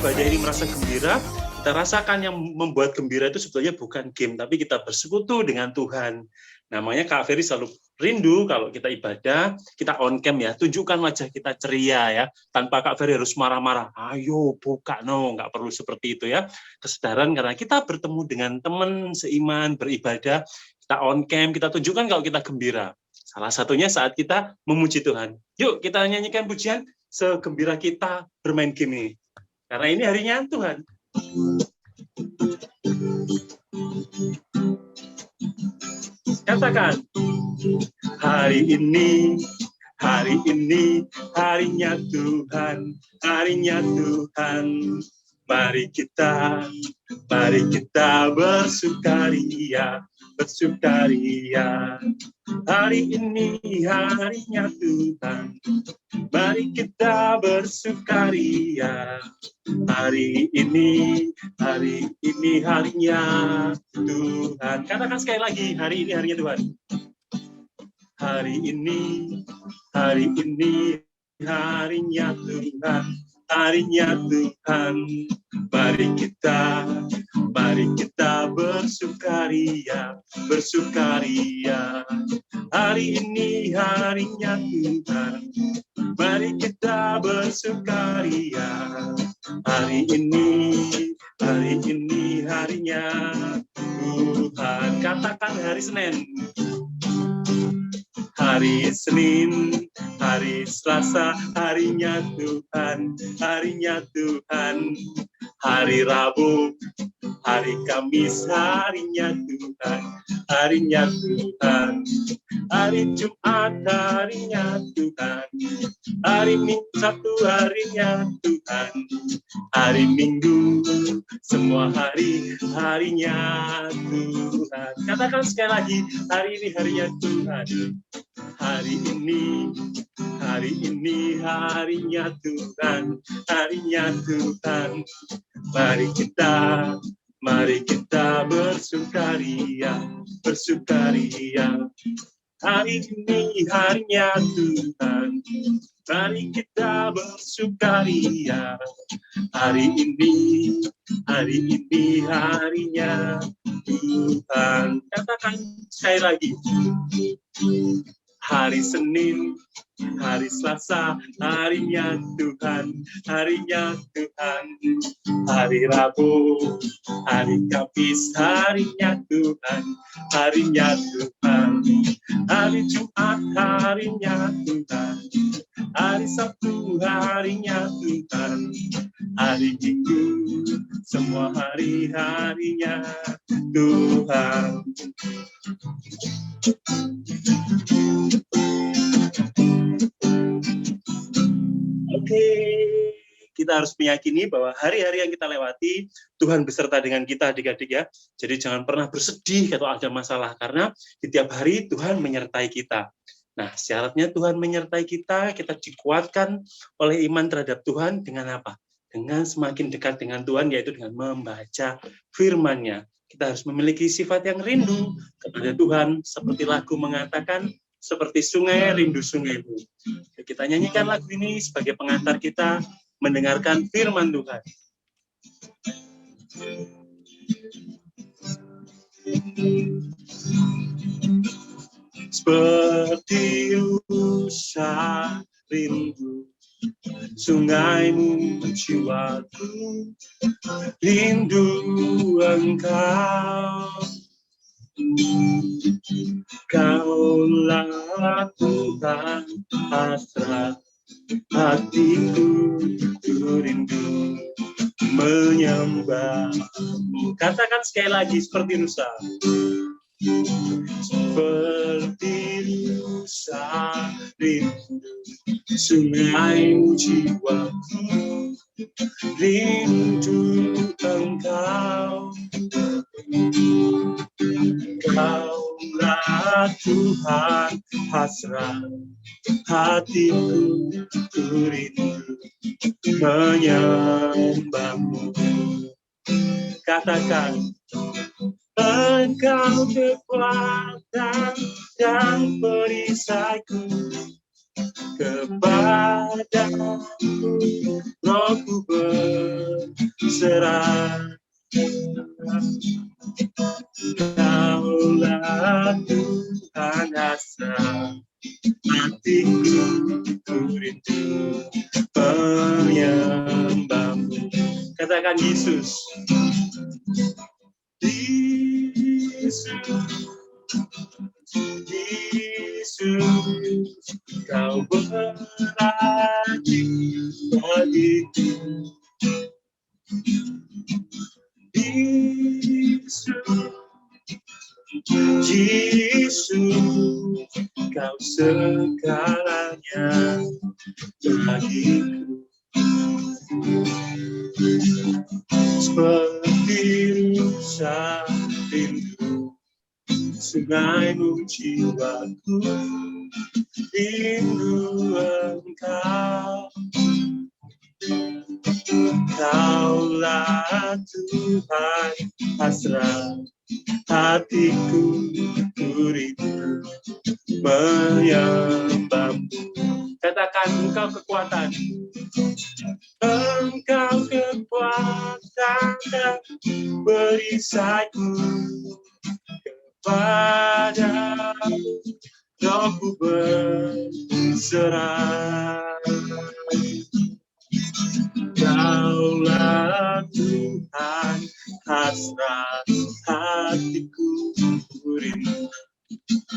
Ibadah ini merasa gembira, kita rasakan yang membuat gembira itu sebetulnya bukan game, tapi kita bersekutu dengan Tuhan. Namanya Kak Ferry selalu rindu kalau kita ibadah, kita on cam ya, tunjukkan wajah kita ceria ya, tanpa Kak Ferry harus marah-marah, ayo buka, no, nggak perlu seperti itu ya. Kesadaran karena kita bertemu dengan teman seiman, beribadah, kita on cam, kita tunjukkan kalau kita gembira. Salah satunya saat kita memuji Tuhan. Yuk kita nyanyikan pujian segembira kita bermain game ini. Karena ini harinya Tuhan. Katakan, hari ini harinya Tuhan, harinya Tuhan. Mari kita bersukaria, bersukaria. Hari ini harinya Tuhan, mari kita bersukaria. Hari ini harinya Tuhan. Katakan sekali lagi, hari ini harinya Tuhan. Hari ini harinya Tuhan, harinya Tuhan. Mari kita bersukaria, bersukaria. Hari ini harinya Tuhan, mari kita bersukaria. Hari ini harinya Tuhan. Katakan hari Senin, hari Senin, hari Selasa, harinya Tuhan, harinya Tuhan. Hari Rabu, hari Kamis, harinya Tuhan, harinya Tuhan. Hari Jumat, harinya Tuhan. Hari Minggu, Sabtu, harinya Tuhan. Hari Minggu, semua hari, harinya Tuhan. Katakan sekali lagi, hari ini harinya Tuhan. Hari ini harinya Tuhan, harinya Tuhan. Mari kita bersukaria, bersukaria. Hari ini harinya Tuhan, mari kita bersukaria. Hari ini harinya Tuhan. Katakan sekali lagi. Hari Senin, hari Selasa, harinya Tuhan, harinya Tuhan. Hari Rabu, hari Kamis, harinya Tuhan, harinya Tuhan. Hari Jumat, harinya Tuhan. Hari Sabtu, harinya Tuhan. Hari Minggu, semua hari, harinya Tuhan. Oke, kita harus meyakini bahwa hari-hari yang kita lewati, Tuhan beserta dengan kita adik-adik ya. Jadi jangan pernah bersedih kalau ada masalah, karena di tiap hari Tuhan menyertai kita. Nah, syaratnya Tuhan menyertai kita, kita dikuatkan oleh iman terhadap Tuhan dengan apa? Dengan semakin dekat dengan Tuhan, yaitu dengan membaca firman-Nya. Kita harus memiliki sifat yang rindu kepada Tuhan, seperti lagu mengatakan, seperti sungai rindu sungaimu. Kita nyanyikan lagu ini sebagai pengantar kita mendengarkan firman Tuhan. Seperti rusa rindu sungaimu jiwaku, rindu engkau. Kaulah Tuhan, hasrat hatiku, rindu menyembahmu. Katakan sekali lagi, seperti rusa. Seperti rusa rindu sungaimu jiwaku, rindu engkau. Kaulah Tuhan, hasrat hatiku, rindu menyembahmu. Katakan, Engkau kekuatan dan perisaiku, kepadamu, rohku berserah. Kaulah Tuhan hasrat hatiku, ku rindu menyembahmu. Katakan Yesus. Yesus, Yesus, kau berarti bagiku. Yesus, Yesus, kau segalanya bagiku. Seperti rusa rindu sungaimu jiwaku, rindu engkau. Kaulah Tuhan hasrat hatiku, ku rindu menyembahmu. Katakan engkau kekuatan. Engkau kekuatan dan perisaiku, kepadamu rohku berserah. Kaulah Tuhan hasrat hatiku, ku rindu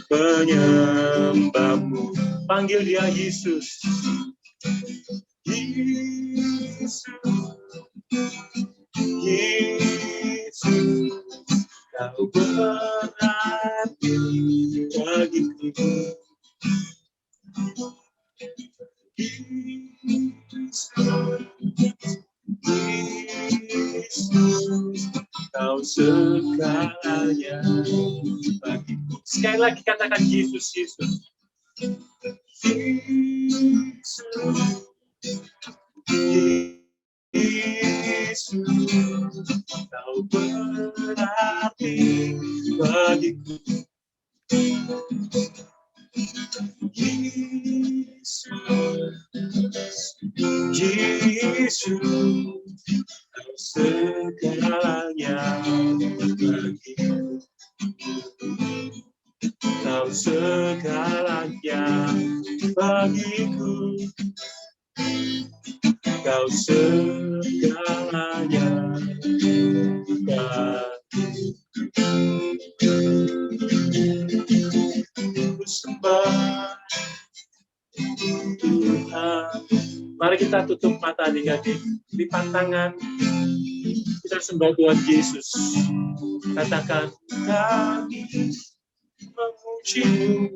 menyembahmu. Panggil dia Yesus. Yesus, Yesus, kau berarti bagiku. Yesus, Yesus, kau segalanya bagiku. Sekali lagi katakan Yesus, Yesus. Yesus, Yesus, kau berarti bagiku. Yesus, Yesus, kau segalanya bagiku. Kau segalanya bagiku. Kau segalanya bagiku. Sembah Tuhan. Mari kita tutup mata adik-adik, lipat tangan, kita sembah Tuhan Yesus. Katakan, kami memuji-Mu,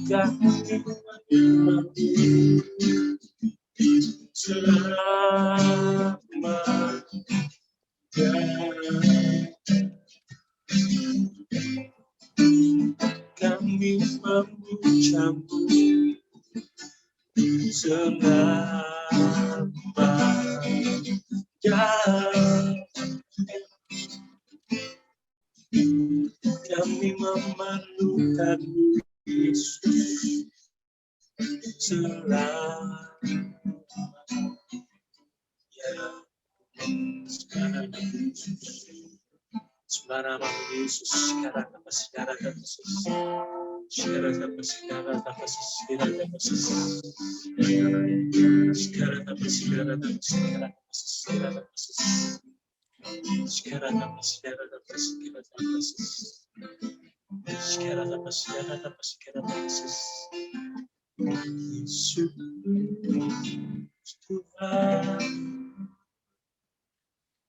kami menyembah-Mu selamanya. Kami memuja-Mu selamanya. Kami memerlukan-Mu, Yesus, selamanya. Sekarang Yesus, sekarang Yesus, sekarang apa sekarang Yesus, sekarang apa sekarang Yesus, sekarang apa sekarang apa sekarang apa sekarang sekarang apa sekarang apa sekarang apa sekarang apa sekarang apa sekarang apa sekarang Yesus, Yesus Tuhan.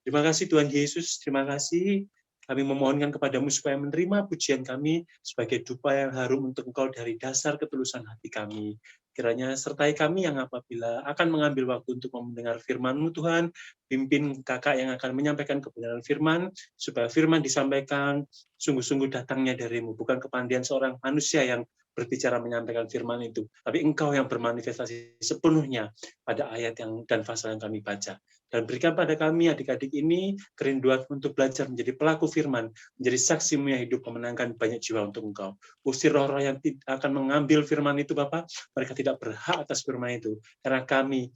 Terima kasih Tuhan Yesus, terima kasih. Kami memohonkan kepadamu supaya menerima pujian kami sebagai dupa yang harum untuk Engkau dari dasar ketulusan hati kami. Kiranya sertai kami yang apabila akan mengambil waktu untuk mendengar firman-Mu Tuhan, pimpin kakak yang akan menyampaikan kebenaran firman, supaya firman disampaikan sungguh-sungguh datangnya dari-Mu, bukan kepandaian seorang manusia yang berbicara menyampaikan firman itu, tapi Engkau yang bermanifestasi sepenuhnya pada ayat yang dan pasal yang kami baca. Dan berikan pada kami adik-adik ini kerinduan untuk belajar menjadi pelaku firman, menjadi saksi yang hidup memenangkan banyak jiwa untuk Engkau. Usir roh-roh yang akan mengambil firman itu, Bapak, mereka tidak berhak atas firman itu, karena kami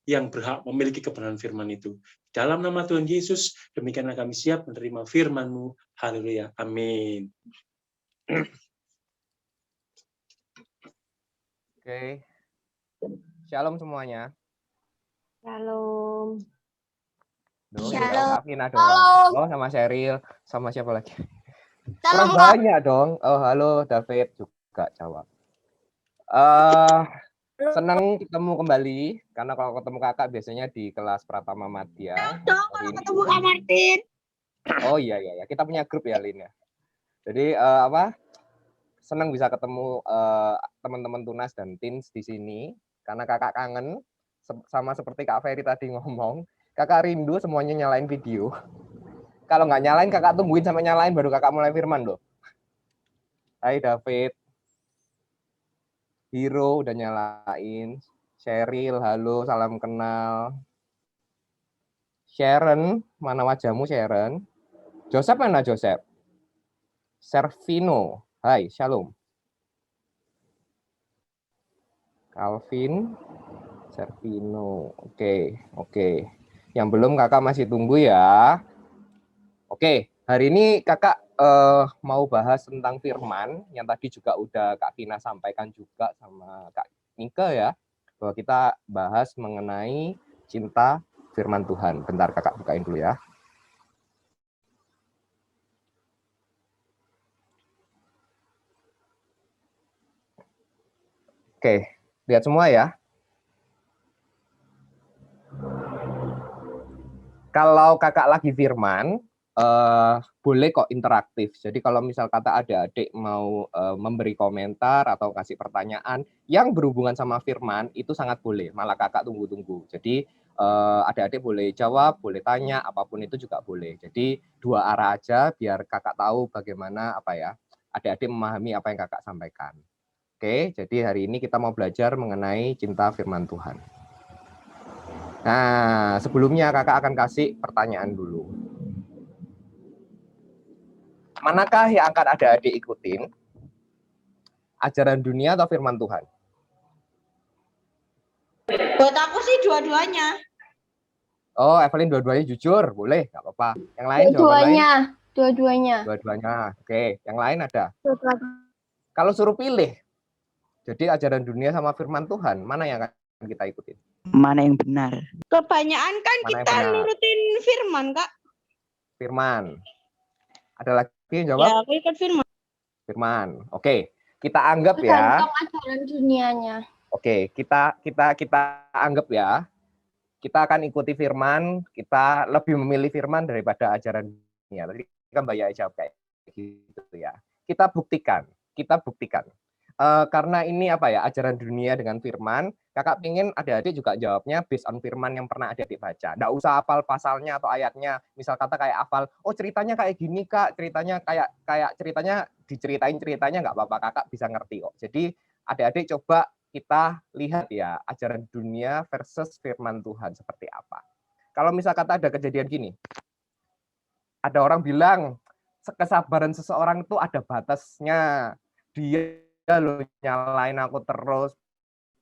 yang berhak memiliki kebenaran firman itu. Dalam nama Tuhan Yesus, demikianlah kami siap menerima firman-Mu. Haleluya. Amin. Oke. Shalom semuanya. Shalom. Tinggal Kak Vina dong. Oh, sama Sheryl. Sama siapa lagi? Kurang banyak dong. Oh, halo David juga jawab. Senang ketemu kembali. Karena kalau ketemu kakak biasanya di kelas Pratama Madya. Kalau ketemu Kak Martin. Oh iya. Kita punya grup ya, Lin ya. Jadi senang bisa ketemu teman-teman Tunas dan Teens di sini karena kakak kangen sama seperti Kak Ferry tadi ngomong, kakak rindu semuanya nyalain video. Kalau nggak nyalain kakak tungguin sampai nyalain baru kakak mulai firman loh. Hai David, Hero udah nyalain, Sheryl halo salam kenal, Sharon mana wajahmu Sharon, Joseph mana Joseph, Servino, hai shalom. Calvin, Servino, oke. Yang belum kakak masih tunggu ya. Oke, hari ini kakak mau bahas tentang firman yang tadi juga udah Kak Vina sampaikan juga sama Kak Nike ya, bahwa kita bahas mengenai cinta firman Tuhan. Bentar kakak bukain dulu ya. Oke, lihat semua ya. Kalau kakak lagi firman, boleh kok interaktif. Jadi kalau misal kata adik-adik mau memberi komentar atau kasih pertanyaan yang berhubungan sama firman, itu sangat boleh. Malah kakak tunggu-tunggu. Jadi adik-adik boleh jawab, boleh tanya, apapun itu juga boleh. Jadi dua arah aja biar kakak tahu bagaimana adik-adik memahami apa yang kakak sampaikan. Oke, jadi hari ini kita mau belajar mengenai cinta firman Tuhan. Nah, sebelumnya kakak akan kasih pertanyaan dulu. Manakah yang akan adik-adik ikutin? Ajaran dunia atau firman Tuhan? Buat aku sih dua-duanya. Oh, Evelyn dua-duanya jujur, boleh, nggak apa-apa. Yang lain Dua-duanya. Dua-duanya. Oke, yang lain ada? Kalau suruh pilih, jadi ajaran dunia sama firman Tuhan, mana yang akan kita ikutin? Mana yang benar? Kebanyakan kan kita nurutin firman, Kak. Firman. Ada lagi yang jawab? Ya, aku ikut firman. Firman. Oke, kita anggap ya. Tergantung ajaran dunianya. Oke, kita anggap ya. Kita akan ikuti firman, kita lebih memilih firman daripada ajaran dunia. Tadi kan Mbak Yaya jawab kayak gitu ya. Kita buktikan. Karena ini ajaran dunia dengan firman, kakak pengen adik-adik juga jawabnya based on firman yang pernah adik-adik baca. Nggak usah hafal pasalnya atau ayatnya. Misal kata kayak hafal, oh ceritanya kayak gini kak, ceritanya kayak ceritanya ceritanya nggak apa-apa, kakak bisa ngerti kok. Jadi adik-adik coba kita lihat ya ajaran dunia versus firman Tuhan seperti apa. Kalau misal kata ada kejadian gini, ada orang bilang kesabaran seseorang itu ada batasnya. Dia lo nyalain aku terus,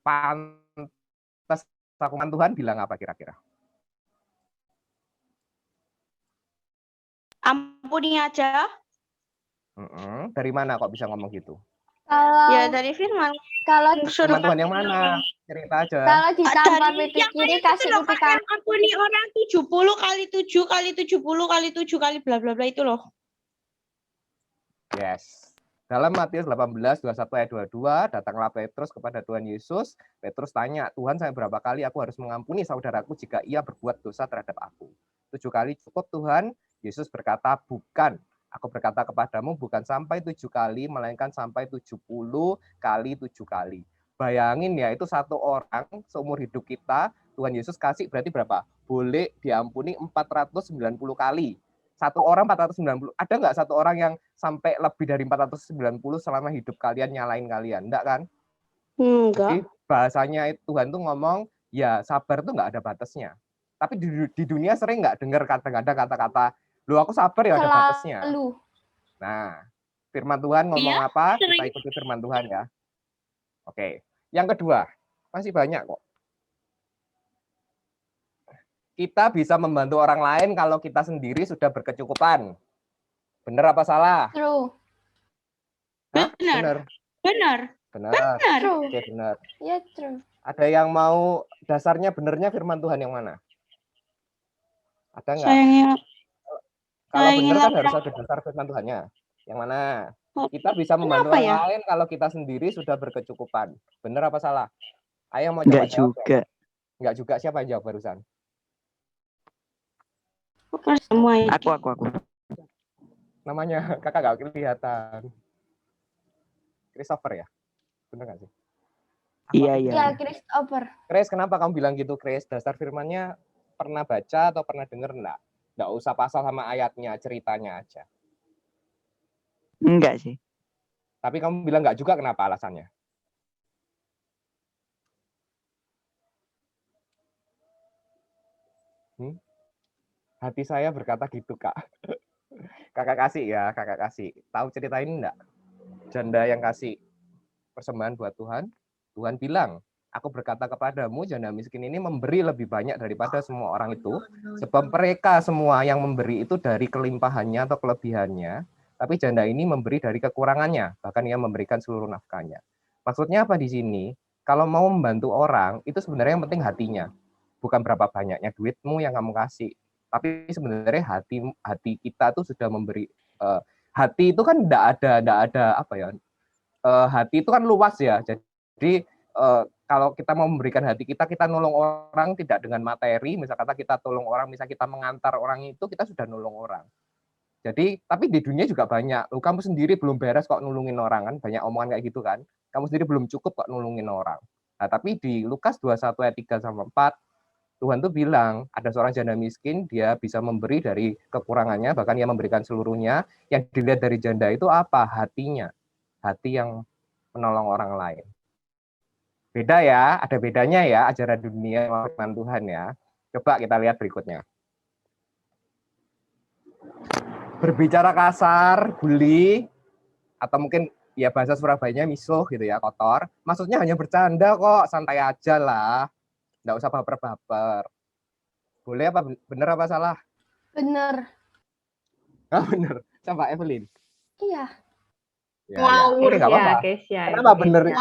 pantas aku Tuhan bilang apa kira-kira? Ampuni aja. Dari mana kok bisa ngomong gitu? Ya dari firman. Kalau firman Tuhan yang mana? Cerita aja. Kalau ditampar pipi kiri kasih pipi kanan. Ampuni orang 70 kali 7 kali 70 kali 7 kali bla bla bla itu loh. Yes. Dalam Matius 18, 21 ayat 22, datanglah Petrus kepada Tuhan Yesus. Petrus tanya, Tuhan sampai berapa kali aku harus mengampuni saudaraku jika ia berbuat dosa terhadap aku? 7 kali cukup Tuhan? Yesus berkata, bukan. Aku berkata kepadamu bukan sampai 7 kali, melainkan sampai 70 kali 7 kali. Bayangin ya, itu satu orang seumur hidup kita, Tuhan Yesus kasih berarti berapa? Boleh diampuni 490 kali. Satu orang 490. Ada nggak satu orang yang sampai lebih dari 490 selama hidup kalian nyalain kalian? Enggak kan? Jadi Enggak. bahasanya Tuhan tuh ngomong, ya sabar tuh nggak ada batasnya. Tapi di dunia sering nggak dengar kadang-kadang kata-kata, lu aku sabar ya ada batasnya. Selalu. Nah, firman Tuhan ngomong Iya, apa? Kita sering. ikuti firman Tuhan ya. Oke. Yang kedua, masih banyak kok. Kita bisa membantu orang lain kalau kita sendiri sudah berkecukupan. Benar apa salah? True. Hah? Benar. Benar. Benar. Benar. Benar. True. Oke, benar. Ya, true. Ada yang mau dasarnya benernya firman Tuhan yang mana? Ada nggak? Sayangnya Kalau benar kan sayangnya harus ada dasar firman Tuhannya. Yang mana? Kita bisa Kenapa membantu orang ya? lain kalau kita sendiri sudah berkecukupan. Benar apa salah? Ayo mau Enggak coba jawab. juga. Enggak juga. Siapa yang jawab barusan? semua ya. Aku. Namanya kakak nggak kelihatan. Christopher ya? Benar nggak sih? Iya. Ya, Christopher. Chris, kenapa kamu bilang gitu, Chris? Dasar firmannya pernah baca atau pernah dengar enggak? Enggak usah pasal sama ayatnya, ceritanya aja. Enggak sih. Tapi kamu bilang enggak juga, kenapa alasannya? Hati saya berkata gitu, Kak. Kakak kasih ya, kakak kasih. Tahu cerita ini enggak? Janda yang kasih persembahan buat Tuhan. Tuhan bilang, aku berkata kepadamu, janda miskin ini memberi lebih banyak daripada semua orang itu. Sebab mereka semua yang memberi itu dari kelimpahannya atau kelebihannya. Tapi janda ini memberi dari kekurangannya. Bahkan ia memberikan seluruh nafkahnya. Maksudnya apa di sini? Kalau mau membantu orang, itu sebenarnya yang penting hatinya. Bukan berapa banyaknya duitmu yang kamu kasih. Tapi sebenarnya hati kita tuh sudah memberi. Hati itu kan enggak ada apa ya? Hati itu kan luas ya. Jadi kalau kita mau memberikan hati kita nolong orang tidak dengan materi. Misal kata kita tolong orang, misal kita mengantar orang itu, kita sudah nolong orang. Jadi, tapi di dunia juga banyak. Kamu sendiri belum beres kok nulungin orang kan? Banyak omongan kayak gitu kan? Kamu sendiri belum cukup kok nulungin orang. Nah, tapi di Lukas 21 ayat 3 sampai 4, Tuhan tuh bilang, ada seorang janda miskin, dia bisa memberi dari kekurangannya, bahkan ia memberikan seluruhnya. Yang dilihat dari janda itu apa? Hatinya. Hati yang menolong orang lain. Beda ya, ada bedanya ya, ajaran dunia sama firman Tuhan ya. Coba kita lihat berikutnya. Berbicara kasar, bully, atau mungkin ya bahasa Surabayanya misuh gitu ya, kotor. Maksudnya hanya bercanda kok, santai aja lah. Nggak usah baper-baper. Boleh apa? Bener apa salah? Bener. Ah, bener. Sama Evelyn. Iya. Ya, oke, nggak apa-apa. Kesya. Kenapa bener?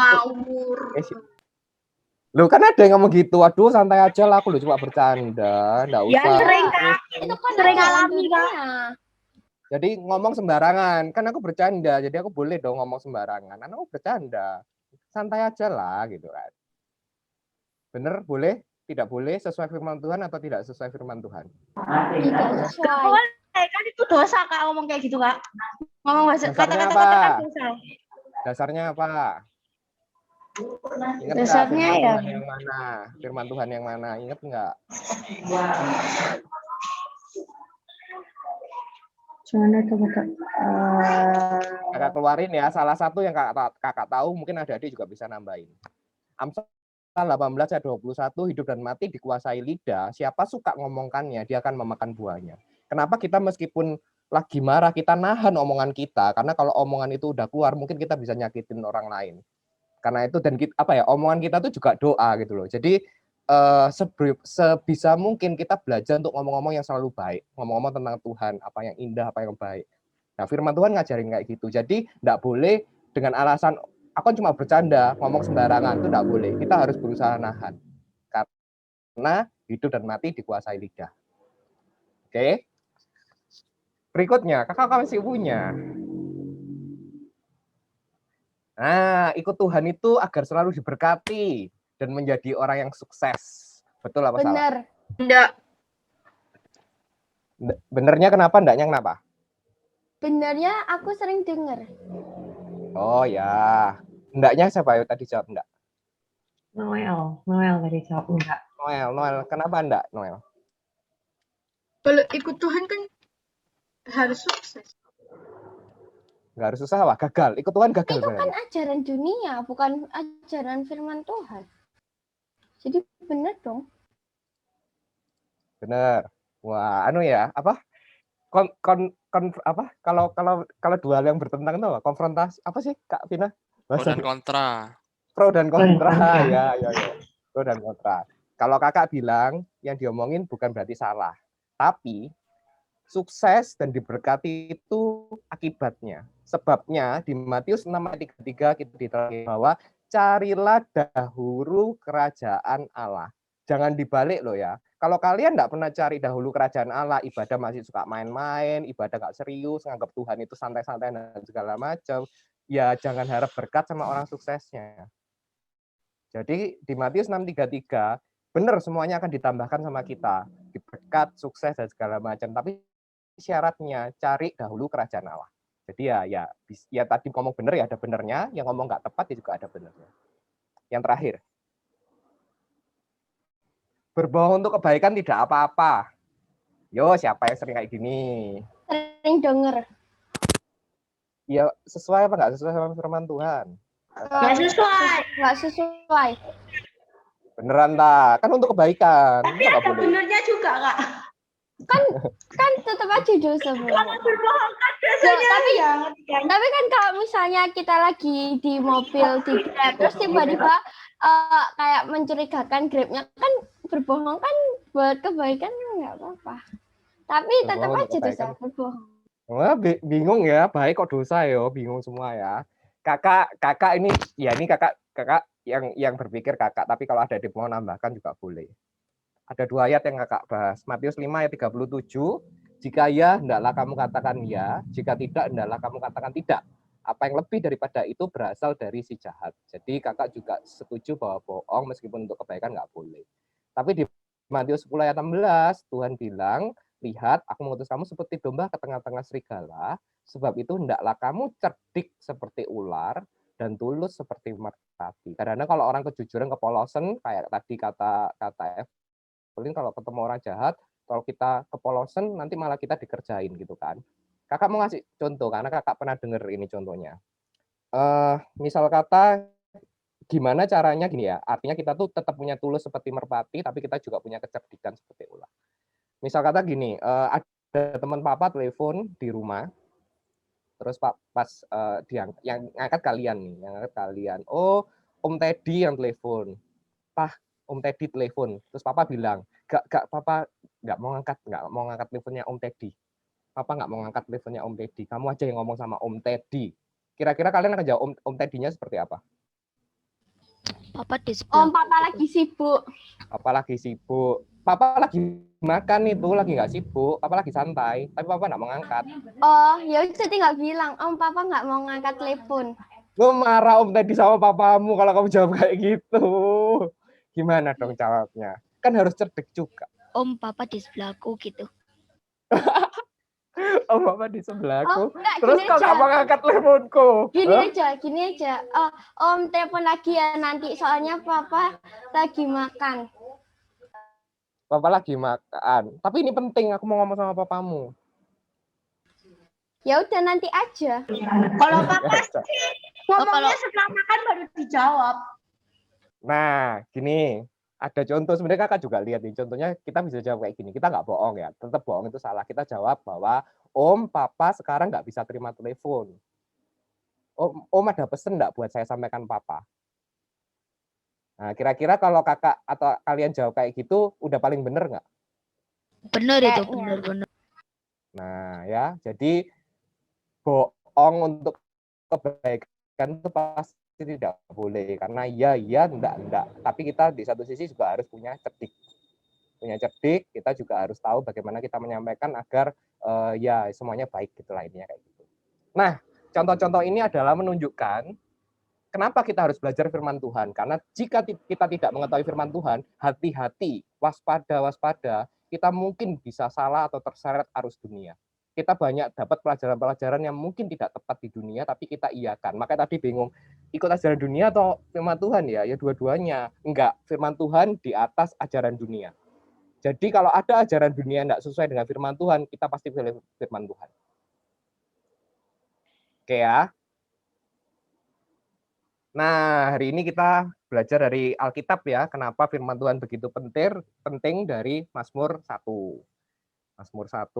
Loh kan ada yang ngomong gitu, aduh santai aja lah, aku cuma bercanda, nggak usah. Ya sering Kak. Itu kan Sering ajaran alami, Kak. dunia. Jadi ngomong sembarangan, kan aku bercanda, jadi aku boleh dong ngomong sembarangan, karena aku bercanda, santai aja lah gitu kan. Bener, boleh, tidak boleh, sesuai firman Tuhan atau tidak sesuai firman Tuhan? Tidak sesuai. Kan itu dosa Kak ngomong kayak gitu Kak. Ngomong bahasa Dasarnya kata-kata apa? kan dosa. Dasarnya apa? Ingat nggak Dasarnya firman ya. Tuhan yang mana? Firman Tuhan yang mana? Ingat nggak? Gimana tuh Kak? Kakak keluarin ya, salah satu yang kakak tahu, mungkin adik-adik juga bisa nambahin. Amsal 18 ayat 21, hidup dan mati dikuasai lidah, siapa suka ngomongkannya, dia akan memakan buahnya. Kenapa kita meskipun lagi marah, kita nahan omongan kita, karena kalau omongan itu udah keluar, mungkin kita bisa nyakitin orang lain. Karena itu, dan kita, omongan kita tuh juga doa gitu loh. Jadi sebisa mungkin kita belajar untuk ngomong-ngomong yang selalu baik, ngomong-ngomong tentang Tuhan, apa yang indah, apa yang baik. Nah, firman Tuhan ngajarin kayak gitu. Jadi enggak boleh dengan alasan aku cuma bercanda, ngomong sembarangan, itu enggak boleh. Kita harus berusaha nahan. Karena hidup dan mati dikuasai lidah. Oke. Berikutnya, kakak masih punya. Nah, ikut Tuhan itu agar selalu diberkati dan menjadi orang yang sukses. Betul apa salah? Bener. Enggak. Benernya kenapa? Enggaknya kenapa? Benernya aku sering denger. Oh ya. Enggaknya siapa yang tadi jawab enggak? Noel tadi jawab enggak. Noel. Kenapa enggak, Noel? Kalau ikut Tuhan kan Harus sukses. Nggak harus susah, wah gagal. Ikut Tuhan gagal Itu kan berarti. ajaran dunia, bukan ajaran firman Tuhan. Jadi benar dong. Bener. Wah, anu ya, apa? Apa? Kalau dua hal yang bertentangan itu apa? Konfrontasi apa sih, Kak Vina? Pro dan kontra. Pro dan Pro dan kontra. kontra. Ya. Pro dan kontra. Kalau Kakak bilang yang diomongin bukan berarti salah. Tapi sukses dan diberkati itu akibatnya. Sebabnya di Matius 6 ayat 33 kita diterangkan bahwa carilah dahulu kerajaan Allah. Jangan dibalik loh ya. Kalau kalian nggak pernah cari dahulu kerajaan Allah, ibadah masih suka main-main, ibadah nggak serius, nganggap Tuhan itu santai-santai dan segala macam, ya jangan harap berkat sama orang suksesnya. Jadi di Matius 6:33, benar semuanya akan ditambahkan sama kita. Berkat, sukses, dan segala macam. Tapi syaratnya cari dahulu kerajaan Allah. Jadi ya tadi ngomong benar ya ada benernya, yang ngomong nggak tepat ya juga ada benernya. Yang terakhir, berbohong untuk kebaikan tidak apa-apa. Yo, siapa yang sering kayak gini? Sering denger. Ya sesuai apa nggak sesuai sama firman Tuhan? Nggak sesuai. Nggak sesuai. Beneran tak? Kan untuk kebaikan. Tapi Nggak ada boleh. benernya juga, Kak. Kan tetap aja dosa. Bu. Kalau berbohong kan dosanya tapi ya, ngerti kan? Tapi kan kalau misalnya kita lagi di mobil di Grab terus tiba-tiba kayak mencurigakan Grabnya kan berbohong kan buat kebaikan nggak apa-apa. Tapi tetap Berbohong aja untuk dosa kebaikan. berbohong. Wah, bingung ya, baik kok dosa ya, bingung semua ya. Kakak ini kakak yang berpikir kakak, tapi kalau ada yang mau nambahkan juga boleh. Ada 2 ayat yang kakak bahas. Matius 5 ayat 37, jika ya, hendaklah kamu katakan ya, jika tidak, hendaklah kamu katakan tidak. Apa yang lebih daripada itu berasal dari si jahat. Jadi kakak juga setuju bahwa bohong meskipun untuk kebaikan nggak boleh. Tapi di Matius 10 ayat 16, Tuhan bilang, lihat, aku mengutus kamu seperti domba ke tengah-tengah serigala, sebab itu hendaklah kamu cerdik seperti ular dan tulus seperti merpati. Kadang-kadang kalau orang kejujuran, kepolosan, kayak tadi kata Evelyn, kalau ketemu orang jahat, kalau kita kepolosan, nanti malah kita dikerjain gitu kan. Kakak mau ngasih contoh, karena kakak pernah dengar ini contohnya. Misal kata, gimana caranya gini ya, artinya kita tuh tetap punya tulus seperti merpati, tapi kita juga punya kecerdikan seperti ular. Misal kata gini, ada teman papa telepon di rumah, terus pas yang ngangkat kalian, oh Om Teddy yang telepon, Om Teddy telepon, terus papa bilang, gak papa nggak mau ngangkat teleponnya Om Teddy, papa nggak mau ngangkat teleponnya Om Teddy, kamu aja yang ngomong sama Om Teddy. Kira-kira kalian akan jawab Om Teddy-nya seperti apa? Papa di sebelah. Papa lagi sibuk. Papa lagi sibuk. Papa lagi makan itu, lagi nggak sibuk. Papa lagi santai, tapi papa nggak mau ngangkat. Oh, ya udah tinggal bilang, Papa nggak mau ngangkat telepon. Gue marah Om Teddy sama papamu kalau kamu jawab kayak gitu. Gimana dong jawabnya? Kan harus cerdik juga. Om papa di sebelahku gitu. Om papa di sebelahku. Enggak, Terus gini kok aja. nggak mau ngangkat teleponku? Gini aja. Om telepon lagi ya nanti, soalnya Papa lagi makan. Papa lagi makan. Tapi ini penting, aku mau ngomong sama papamu. Ya udah nanti aja. Kalau papa sih ngomongnya kalau- setelah makan baru dijawab. Nah, gini. Ada contoh, sebenarnya kakak juga lihat nih, contohnya kita bisa jawab kayak gini, kita nggak bohong ya, tetap bohong itu salah, kita jawab bahwa Om, Papa sekarang nggak bisa terima telepon. Om ada pesen nggak buat saya sampaikan Papa? Nah, kira-kira kalau kakak atau kalian jawab kayak gitu, udah paling bener nggak? Bener itu, Kayaknya. bener. Nah, ya, jadi bohong untuk kebaikan itu pasti tidak boleh, karena iya, enggak. Tapi kita di satu sisi juga harus punya cerdik. Kita juga harus tahu bagaimana kita menyampaikan agar ya semuanya baik gitulah intinya kayak gitu. Nah, contoh-contoh ini adalah menunjukkan kenapa kita harus belajar firman Tuhan. Karena jika kita tidak mengetahui firman Tuhan, hati-hati, waspada, kita mungkin bisa salah atau terseret arus dunia. Kita banyak dapat pelajaran-pelajaran yang mungkin tidak tepat di dunia, tapi kita iakan. Makanya tadi bingung, ikut ajaran dunia atau firman Tuhan ya? Ya dua-duanya. Enggak, firman Tuhan di atas ajaran dunia. Jadi kalau ada ajaran dunia yang tidak sesuai dengan firman Tuhan, kita pasti pilih firman Tuhan. Oke ya. Nah, hari ini kita belajar dari Alkitab ya, kenapa firman Tuhan begitu penting dari Mazmur 1. Mazmur 1.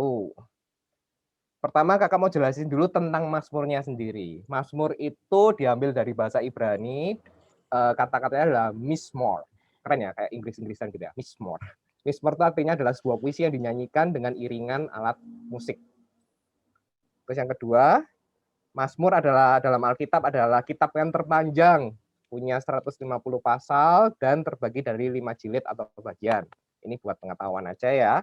Pertama, kakak mau jelasin dulu tentang Mazmurnya sendiri. Mazmur itu diambil dari bahasa Ibrani, kata-katanya adalah mismor. Keren ya, kayak Inggris-Inggrisan gitu ya, mismor. Mismor itu artinya adalah sebuah puisi yang dinyanyikan dengan iringan alat musik. Terus yang kedua, Mazmur adalah dalam Alkitab adalah kitab yang terpanjang, punya 150 pasal dan terbagi dari 5 jilid atau bagian. Ini buat pengetahuan aja ya.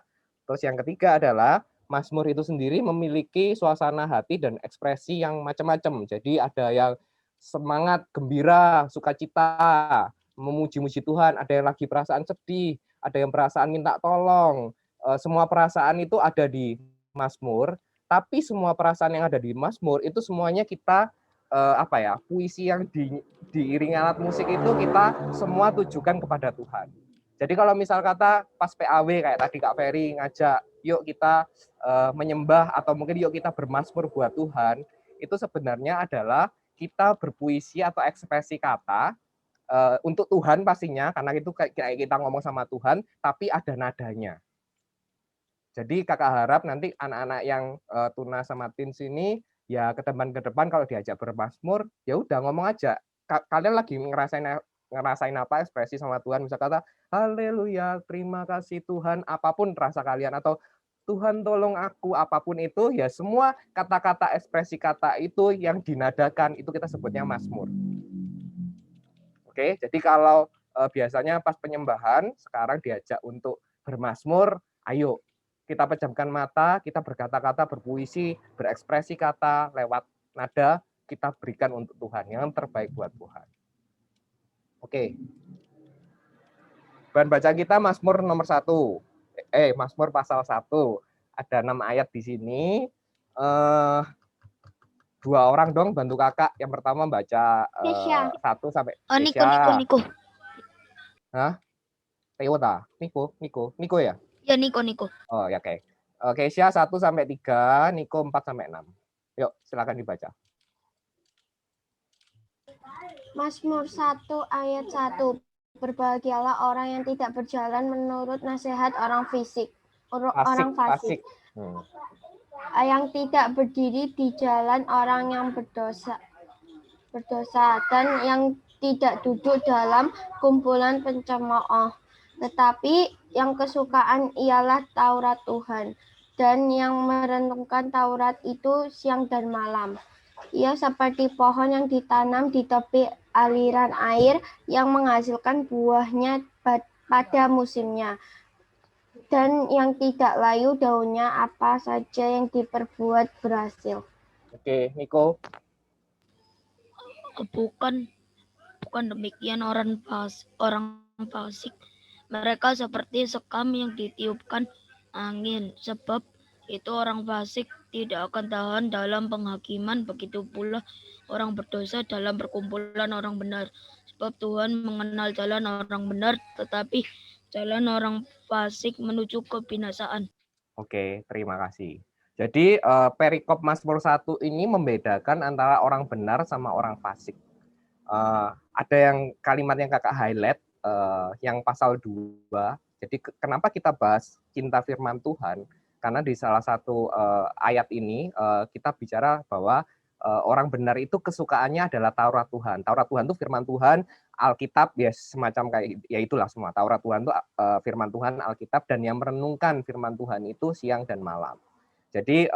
Terus yang ketiga adalah Mazmur itu sendiri memiliki suasana hati dan ekspresi yang macam-macam. Jadi ada yang semangat, gembira, sukacita, memuji-muji Tuhan, ada yang lagi perasaan sedih, ada yang perasaan minta tolong. Semua perasaan itu ada di Mazmur, tapi semua perasaan yang ada di Mazmur itu semuanya kita puisi yang diiringi alat musik itu kita semua tujukan kepada Tuhan. Jadi kalau misal kata pas PAW kayak tadi Kak Ferry ngajak, yuk kita menyembah atau mungkin yuk kita bermazmur buat Tuhan, itu sebenarnya adalah kita berpuisi atau ekspresi kata untuk Tuhan pastinya, karena itu kayak kita ngomong sama Tuhan, tapi ada nadanya. Jadi kakak harap nanti anak-anak yang Tuna sama Tins ini ya ke depan kalau diajak bermazmur, ya udah ngomong aja. Kalian lagi ngerasain apa ekspresi sama Tuhan, misal kata haleluya, terima kasih Tuhan, apapun rasa kalian, atau Tuhan tolong aku, apapun itu, ya semua kata-kata ekspresi kata itu yang dinadakan itu kita sebutnya mazmur. Oke, jadi kalau biasanya pas penyembahan sekarang diajak untuk bermazmur, ayo kita pejamkan mata, kita berkata-kata, berpuisi, berekspresi kata lewat nada, kita berikan untuk Tuhan yang terbaik buat Tuhan. Oke. Bahan baca kita Mazmur nomor 1. Mazmur pasal 1. Ada 6 ayat di sini. 2 orang dong bantu kakak. Yang pertama baca 1 sampai Niko. Hah? Tewota? Niko ya? Ya, Niko. Oh, ya oke. Kesia 1 sampai 3, Niko 4 sampai 6. Yuk, silakan dibaca. Mazmur 1 ayat 1. Berbahagialah orang yang tidak berjalan menurut nasihat orang fasik. Yang tidak berdiri di jalan orang yang berdosa dan yang tidak duduk dalam kumpulan pencemooh. Tetapi yang kesukaan ialah Taurat Tuhan, dan yang merenungkan Taurat itu siang dan malam. Ia seperti pohon yang ditanam di tepi aliran air yang menghasilkan buahnya pada musimnya, dan yang tidak layu daunnya, apa saja yang diperbuat berhasil. Oke, Niko. Bukan demikian orang fasik. Mereka seperti sekam yang ditiupkan angin, sebab itu orang fasik tidak akan tahan dalam penghakiman, begitu pula orang berdosa dalam perkumpulan orang benar. Sebab Tuhan mengenal jalan orang benar, tetapi jalan orang fasik menuju kebinasaan. Oke, terima kasih. Jadi perikop Mazmur 1 ini membedakan antara orang benar sama orang fasik. Ada yang kalimat yang kakak highlight, yang pasal 2. Jadi kenapa kita bahas cinta firman Tuhan? Karena di salah satu ayat ini kita bicara bahwa orang benar itu kesukaannya adalah Taurat Tuhan. Taurat Tuhan itu firman Tuhan, Alkitab ya semacam kayak ya itulah semua. Taurat Tuhan itu firman Tuhan, Alkitab, dan yang merenungkan firman Tuhan itu siang dan malam. Jadi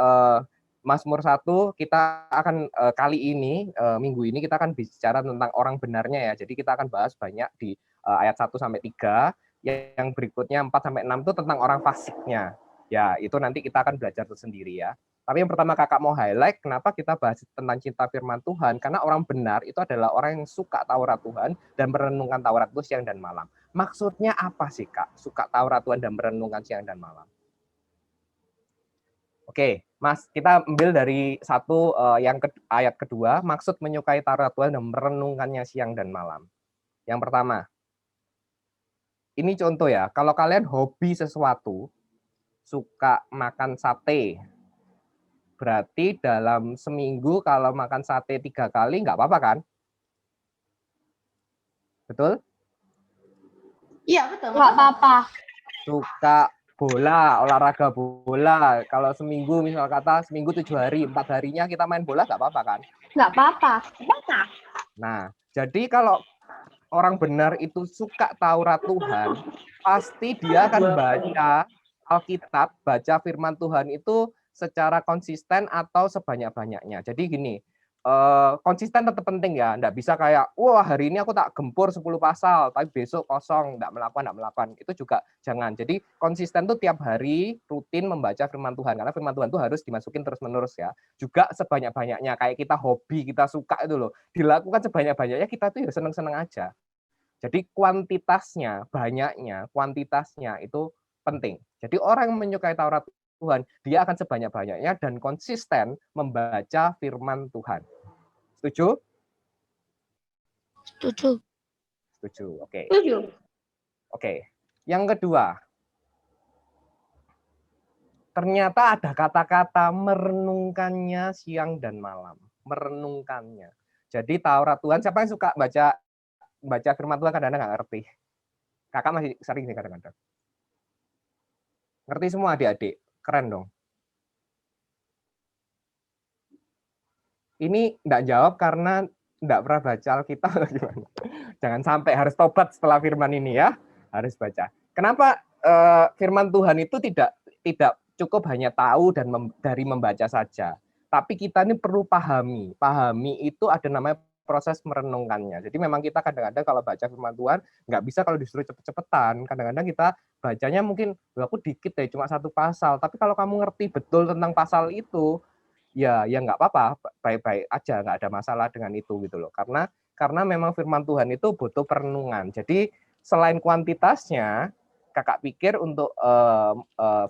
Mazmur 1 kita akan kali ini minggu ini kita akan bicara tentang orang benarnya ya. Jadi kita akan bahas banyak di ayat 1 sampai 3. Yang berikutnya 4 sampai 6 itu tentang orang fasiknya. Ya, itu nanti kita akan belajar tersendiri ya. Tapi yang pertama kakak mau highlight kenapa kita bahas tentang cinta firman Tuhan, karena orang benar itu adalah orang yang suka Taurat Tuhan dan merenungkan Taurat itu siang dan malam. Maksudnya apa sih Kak? Suka Taurat Tuhan dan merenungkan siang dan malam. Oke, Mas, kita ambil dari ayat kedua, maksud menyukai Taurat Tuhan dan merenungkannya siang dan malam. Yang pertama. ini contoh ya, kalau kalian hobi sesuatu, suka makan sate, berarti dalam seminggu kalau makan sate 3 kali nggak apa-apa kan? Betul? Iya, betul. Nggak apa-apa. Suka bola, olahraga bola, kalau seminggu misal kata seminggu 7 hari, 4 harinya kita main bola nggak apa-apa kan? Nggak apa-apa. Nah, jadi kalau orang benar itu suka Taurat Tuhan, pasti dia akan baca Alkitab, baca firman Tuhan itu secara konsisten atau sebanyak-banyaknya. Jadi gini, konsisten tetap penting ya. Nggak bisa kayak, wah hari ini aku tak gempur 10 pasal, tapi besok kosong, nggak melakukan. Itu juga jangan. Jadi konsisten tuh tiap hari rutin membaca firman Tuhan. Karena firman Tuhan tuh harus dimasukin terus-menerus ya. Juga sebanyak-banyaknya, kayak kita hobi, kita suka itu loh. Dilakukan sebanyak-banyaknya, kita tuh ya seneng-seneng aja. Jadi kuantitasnya, banyaknya, kuantitasnya itu penting. Jadi orang yang menyukai Taurat Tuhan, dia akan sebanyak-banyaknya dan konsisten membaca firman Tuhan. Setuju? Setuju. Setuju. Oke. Setuju. Oke. Yang kedua, ternyata ada kata-kata merenungkannya siang dan malam. Merenungkannya. Jadi Taurat Tuhan, siapa yang suka baca firman Tuhan kadang-kadang nggak ngerti? Kakak masih sering sih kadang-kadang. Ngerti semua adik-adik? Keren dong. Ini nggak jawab karena nggak pernah baca Alkitab atau gimana? Jangan sampai, harus tobat setelah firman ini ya. Harus baca. Kenapa firman Tuhan itu tidak cukup hanya tahu dan dari membaca saja. Tapi kita ini perlu pahami. Pahami itu ada namanya proses merenungkannya. Jadi memang kita kadang-kadang kalau baca firman Tuhan, nggak bisa kalau disuruh cepet-cepetan. Kadang-kadang kita bacanya mungkin, aku dikit deh, cuma 1 pasal. Tapi kalau kamu ngerti betul tentang pasal itu, ya nggak apa-apa, baik-baik aja, nggak ada masalah dengan itu gitu loh. Karena memang firman Tuhan itu butuh perenungan. Jadi selain kuantitasnya, kakak pikir untuk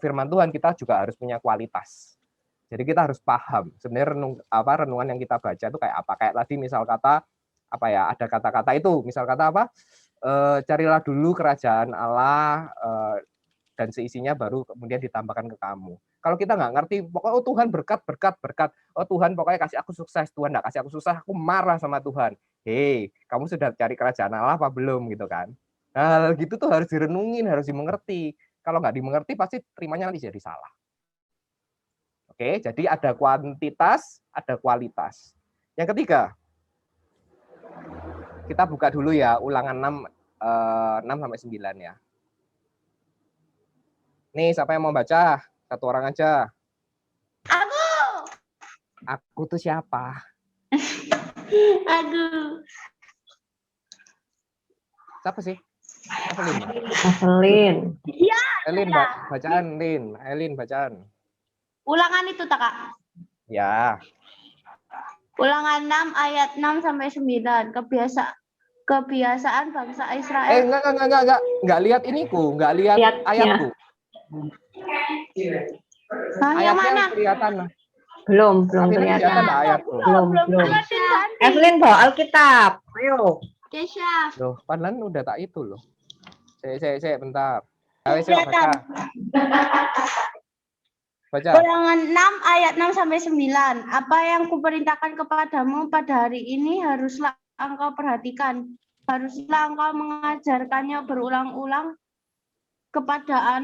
firman Tuhan kita juga harus punya kualitas. Jadi kita harus paham sebenarnya renungan yang kita baca itu kayak apa. Kayak tadi misal kata apa ya, ada kata-kata itu, misal kata apa? Carilah dulu kerajaan Allah dan seisinya baru kemudian ditambahkan ke kamu. Kalau kita nggak ngerti, pokoknya oh Tuhan berkat. Oh Tuhan pokoknya kasih aku sukses. Tuhan nggak kasih aku sukses, aku marah sama Tuhan. Hei, kamu sudah cari kerajaan Allah apa belum gitu kan? Nah, gitu tuh harus direnungin, harus dimengerti. Kalau nggak dimengerti pasti terimanya nanti jadi salah. Oke, jadi ada kuantitas, ada kualitas. Yang ketiga, kita buka dulu ya Ulangan 6 sampai 9 ya. Nih, siapa yang mau baca? Satu orang aja. Aku. Aku tuh siapa? Aduh. Siapa sih? Evelyn. Evelyn. Elin, bacaan, Lin. Elin, bacaan. Ulangan itu, Kak. Ya. Ulangan 6 ayat 6 sampai 9. Kebiasaan bangsa Israel. Enggak lihat iniku, enggak lihat Lihatnya. ayatku. Hah, yang mana? Kelihatan. Belum Tapi ini kelihatan. kelihatan enggak ayatku. Belum. Evelyn bawa Alkitab. Ayo. Kesha. Loh, padahal udah tak itu loh. Saya bentar. Ayo, baca. Kelihatan. Baca. Ulangan 6 ayat 6 sampai 9. Apa yang kuperintahkan kepadamu pada hari ini haruslah engkau perhatikan. Haruslah engkau mengajarkannya berulang-ulang kepada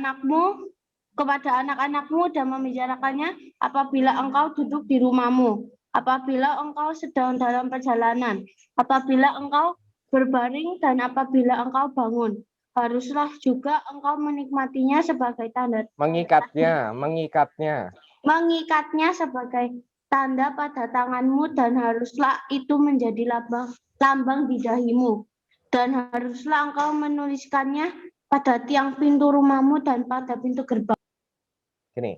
anak-anakmu dan membicarakannya apabila engkau duduk di rumahmu, apabila engkau sedang dalam perjalanan, apabila engkau berbaring dan apabila engkau bangun. Haruslah juga engkau menikmatinya sebagai tanda. Mengikatnya. Mengikatnya sebagai tanda pada tanganmu dan haruslah itu menjadi lambang di dahimu. Dan haruslah engkau menuliskannya pada tiang pintu rumahmu dan pada pintu gerbang. Gini,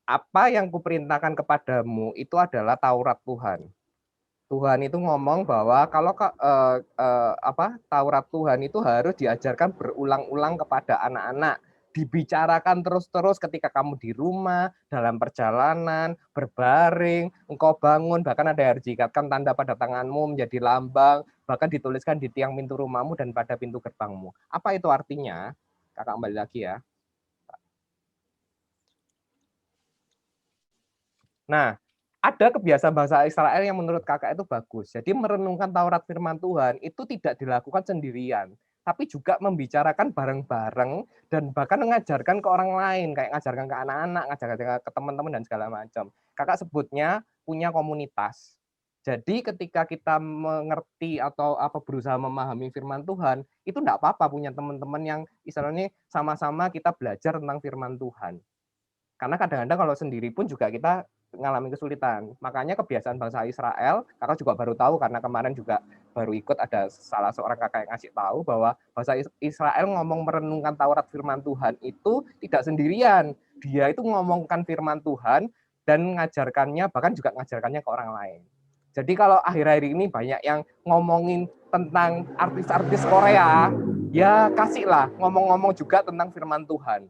apa yang kuperintahkan kepadamu itu adalah Taurat Tuhan. Tuhan itu ngomong bahwa kalau Taurat Tuhan itu harus diajarkan berulang-ulang kepada anak-anak, dibicarakan terus-terus ketika kamu di rumah, dalam perjalanan, berbaring, engkau bangun, bahkan ada yang diikatkan tanda pada tanganmu menjadi lambang, bahkan dituliskan di tiang pintu rumahmu dan pada pintu gerbangmu. Apa itu artinya? Kakak kembali lagi ya. Nah, ada kebiasaan bangsa Israel yang menurut kakak itu bagus. Jadi merenungkan Taurat firman Tuhan itu tidak dilakukan sendirian, tapi juga membicarakan bareng-bareng dan bahkan mengajarkan ke orang lain, kayak ngajarkan ke anak-anak, ngajarkan ke teman-teman dan segala macam. Kakak sebutnya punya komunitas. Jadi ketika kita mengerti atau berusaha memahami firman Tuhan, itu enggak apa-apa punya teman-teman yang istilahnya sama-sama kita belajar tentang firman Tuhan. Karena kadang-kadang kalau sendiri pun juga kita mengalami kesulitan. Makanya kebiasaan bangsa Israel, kakak juga baru tahu karena kemarin juga baru ikut ada salah seorang kakak yang ngasih tahu bahwa bangsa Israel ngomong merenungkan Taurat firman Tuhan itu tidak sendirian. Dia itu ngomongkan firman Tuhan dan ngajarkannya, bahkan juga ngajarkannya ke orang lain. Jadi kalau akhir-akhir ini banyak yang ngomongin tentang artis-artis Korea, ya kasihlah ngomong-ngomong juga tentang firman Tuhan.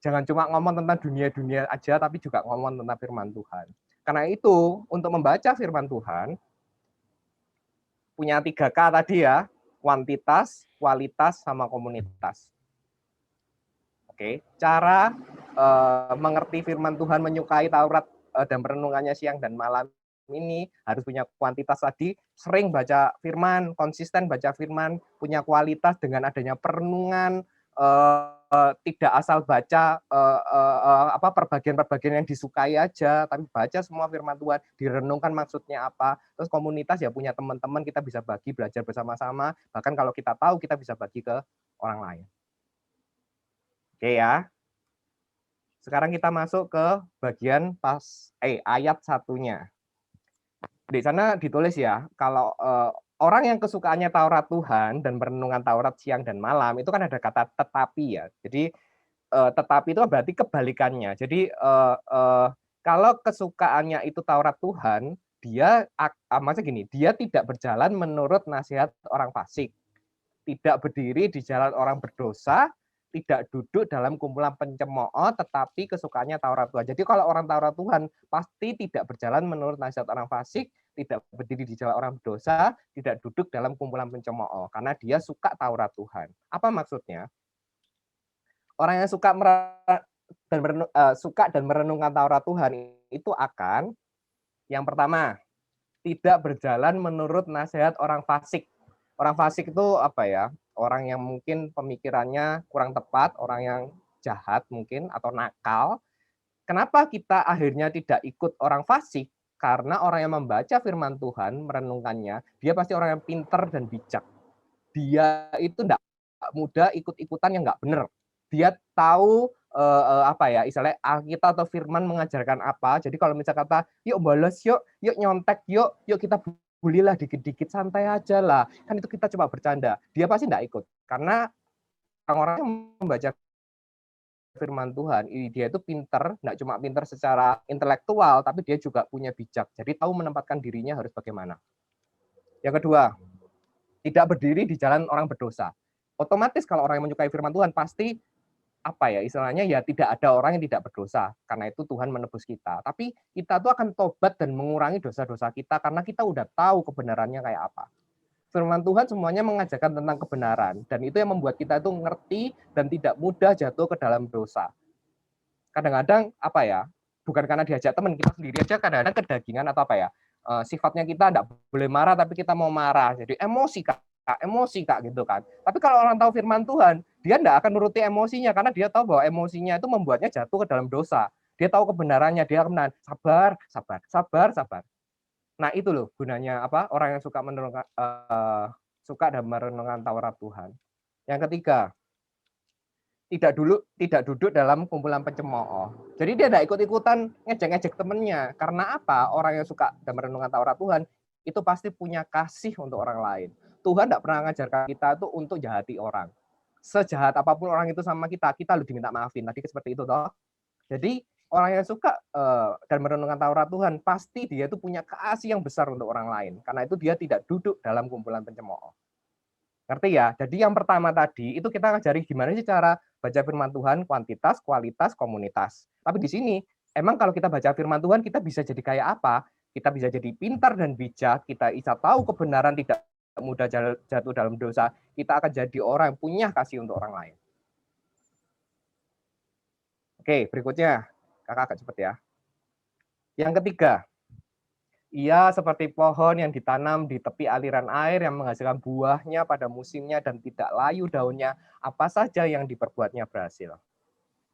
Jangan cuma ngomong tentang dunia-dunia aja, tapi juga ngomong tentang firman Tuhan. Karena itu, untuk membaca firman Tuhan, punya 3K tadi ya, kuantitas, kualitas, sama komunitas. Oke, cara mengerti firman Tuhan, menyukai Taurat dan perenungannya siang dan malam ini harus punya kuantitas tadi, sering baca firman, konsisten baca firman, punya kualitas dengan adanya perenungan, tidak asal baca perbagian-perbagian yang disukai aja, tapi baca semua firman Tuhan, direnungkan maksudnya apa. Terus komunitas ya punya teman-teman, kita bisa bagi, belajar bersama-sama, bahkan kalau kita tahu kita bisa bagi ke orang lain. Oke ya. Sekarang kita masuk ke bagian ayat 1-nya. Di sana ditulis ya, kalau orang yang kesukaannya Taurat Tuhan dan perenungan Taurat siang dan malam, itu kan ada kata tetapi ya. Jadi tetapi itu berarti kebalikannya. Jadi kalau kesukaannya itu Taurat Tuhan, dia maksudnya gini, dia tidak berjalan menurut nasihat orang fasik, tidak berdiri di jalan orang berdosa, tidak duduk dalam kumpulan pencemooh, tetapi kesukaannya Taurat Tuhan. Jadi kalau orang Taurat Tuhan pasti tidak berjalan menurut nasihat orang fasik, tidak berdiri di jalan orang berdosa, tidak duduk dalam kumpulan pencemooh, karena dia suka Taurat Tuhan. Apa maksudnya? Orang yang suka dan merenungkan Taurat Tuhan itu akan, yang pertama, tidak berjalan menurut nasihat orang fasik. Orang fasik itu apa ya? Orang yang mungkin pemikirannya kurang tepat, orang yang jahat mungkin atau nakal. Kenapa kita akhirnya tidak ikut orang fasik? Karena orang yang membaca firman Tuhan, merenungkannya, dia pasti orang yang pintar dan bijak. Dia itu tidak mudah ikut-ikutan yang nggak benar. Dia tahu istilahnya Alkitab atau firman mengajarkan apa. Jadi kalau misalnya kata, yuk bolos, yuk nyontek, yuk kita bulilah dikit-dikit, santai aja lah. Kan itu kita coba bercanda. Dia pasti nggak ikut. Karena orang-orang yang membaca firman Tuhan, dia itu pinter, nggak cuma pinter secara intelektual, tapi dia juga punya bijak. Jadi tahu menempatkan dirinya harus bagaimana. Yang kedua, tidak berdiri di jalan orang berdosa. Otomatis kalau orang yang menyukai firman Tuhan pasti istilahnya ya tidak ada orang yang tidak berdosa. Karena itu Tuhan menebus kita. Tapi kita tuh akan tobat dan mengurangi dosa-dosa kita karena kita udah tahu kebenarannya kayak apa. Firman Tuhan semuanya mengajarkan tentang kebenaran, dan itu yang membuat kita itu ngerti dan tidak mudah jatuh ke dalam dosa. Kadang-kadang bukan karena diajak teman, kita sendiri aja kadang-kadang kedagingan atau sifatnya kita tidak boleh marah tapi kita mau marah, jadi emosi kak gitu kan. Tapi kalau orang tahu firman Tuhan, dia tidak akan nuruti emosinya karena dia tahu bahwa emosinya itu membuatnya jatuh ke dalam dosa. Dia tahu kebenarannya, dia akan sabar. Nah itu loh gunanya orang yang suka dan merenungkan Taurat Tuhan. Yang ketiga, tidak duduk dalam kumpulan pencemooh. Jadi dia tidak ikut-ikutan ngejek-ngejek temennya. Karena apa? Orang yang suka dan merenungkan Taurat Tuhan itu pasti punya kasih untuk orang lain. Tuhan tidak pernah mengajarkan kita itu untuk jahati orang. Sejahat apapun orang itu sama kita harus diminta maafin. Tadi seperti itu toh. Jadi orang yang suka dan merenungkan Taurat Tuhan, pasti dia itu punya kasih yang besar untuk orang lain. Karena itu dia tidak duduk dalam kumpulan pencemooh. Ngerti ya? Jadi yang pertama tadi itu kita ngajari gimana sih cara baca firman Tuhan, kuantitas, kualitas, komunitas. Tapi di sini emang kalau kita baca firman Tuhan kita bisa jadi kayak apa? Kita bisa jadi pintar dan bijak, kita bisa tahu kebenaran, tidak mudah jatuh dalam dosa. Kita akan jadi orang yang punya kasih untuk orang lain. Oke, berikutnya. Kakak agak cepet ya. Yang ketiga, ia seperti pohon yang ditanam di tepi aliran air yang menghasilkan buahnya pada musimnya dan tidak layu daunnya, apa saja yang diperbuatnya berhasil.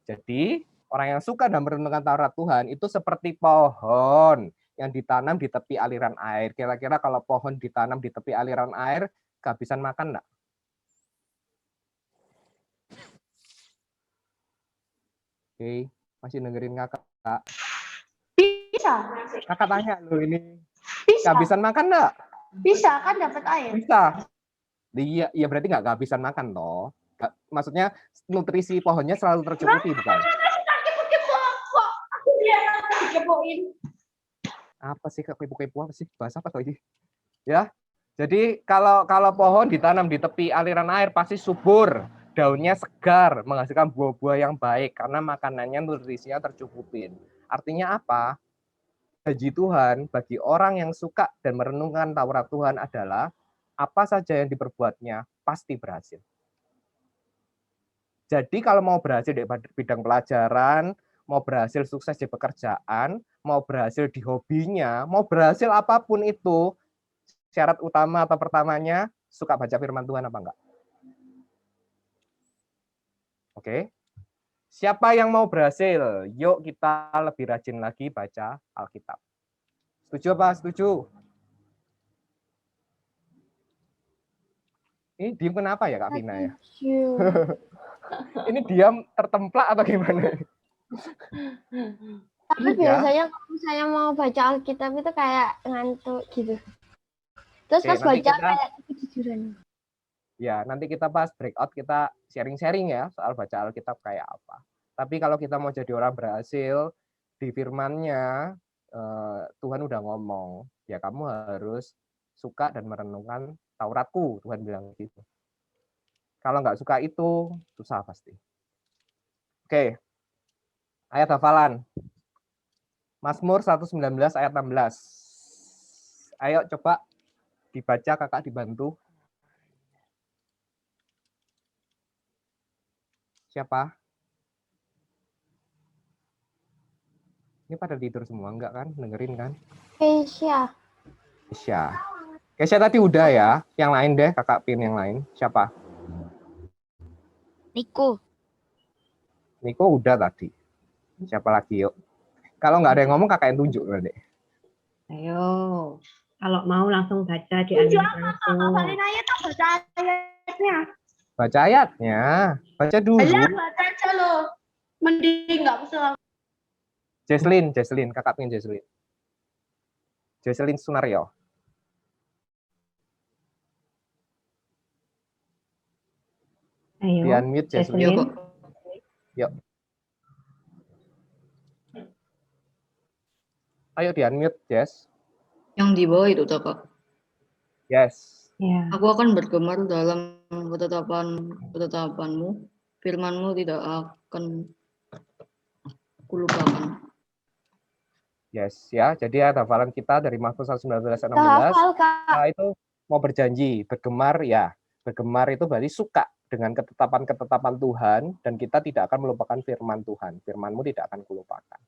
Jadi, orang yang suka dan merenungkan Taurat Tuhan itu seperti pohon yang ditanam di tepi aliran air. Kira-kira kalau pohon ditanam di tepi aliran air, kehabisan makan enggak? Oke, masih dengerin kakak. Bisa. Kakak tanya loh ini, Bisa. kehabisan makan enggak? Bisa kan dapat air. Bisa. Iya, ya berarti nggak kehabisan makan toh. Maksudnya nutrisi pohonnya selalu tercukupi, bukan? Apa sih kepo-kepo apa sih? Bahasa apa toh ini? Ya. Jadi kalau pohon ditanam di tepi aliran air pasti subur, daunnya segar, menghasilkan buah-buah yang baik karena makanannya nutrisinya tercukupin. Artinya apa? Janji Tuhan bagi orang yang suka dan merenungkan Taurat Tuhan adalah apa saja yang diperbuatnya pasti berhasil. Jadi kalau mau berhasil di bidang pelajaran, mau berhasil sukses di pekerjaan, mau berhasil di hobinya, mau berhasil apapun itu, syarat utama atau pertamanya suka baca firman Tuhan apa enggak? Oke. Siapa yang mau berhasil? Yuk kita lebih rajin lagi baca Alkitab. Setuju apa? Setuju? Ini diem kenapa ya Kak Vina ya? Ini diam tertemplak atau gimana? Tapi biasanya kalau saya mau baca Alkitab itu kayak ngantuk gitu. Terus Oke, pas baca kita, kayak kejujuran. Ya, nanti kita pas breakout kita sharing-sharing ya soal baca Alkitab kayak apa. Tapi kalau kita mau jadi orang berhasil di firman-Nya, Tuhan udah ngomong, ya kamu harus suka dan merenungkan Tauratku, Tuhan bilang gitu. Kalau nggak suka itu, susah pasti. Oke, ayat hafalan. Mazmur 119 ayat 16. Ayo coba dibaca, kakak dibantu. Siapa? Ini pada tidur semua enggak kan? Dengerin kan? Keisha. Keisha tadi udah ya. Yang lain deh, kakak pin yang lain. Siapa? Niko. Niko udah tadi. Siapa lagi yuk? Kalau nggak ada yang ngomong, kakak yang tunjuk nanti. Ayo, kalau mau langsung baca di langsung. Baca ayatnya. Baca ayatnya. Baca dulu. Baca aja loh. Mending nggak usah. Jesslyn, kakak pin Jesslyn. Jesslyn Sunario. Ayo. Di unmute Jesslyn. Yuk. Ayo di unmute, Jess. Yang di bawah itu, Kak. Yes. Ya. Aku akan bergemar dalam ketetapanmu, firmanmu tidak akan kulupakan. Yes, ya. Jadi ada hafalan kita dari Mazmur 119 ayat 16. Hafal, Kak. Nah, itu mau berjanji, bergemar ya. Bergemar itu berarti suka dengan ketetapan-ketetapan Tuhan dan kita tidak akan melupakan firman Tuhan. Firman-Mu tidak akan kulupakan.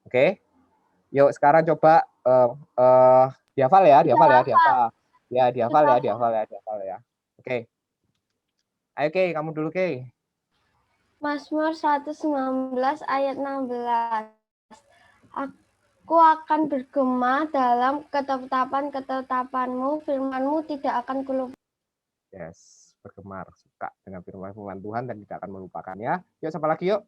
Oke? Yuk sekarang coba dihafal ya. Ya, dihafal ya. Oke. Ayo Kay, kamu dulu Kay. Mazmur 119 ayat 16. Aku akan bergema dalam ketetapan-ketetapanmu, firmanmu tidak akan kulupakan. Yes, bergemar, suka dengan firman Tuhan dan tidak akan melupakannya. Yuk, siapa lagi yuk?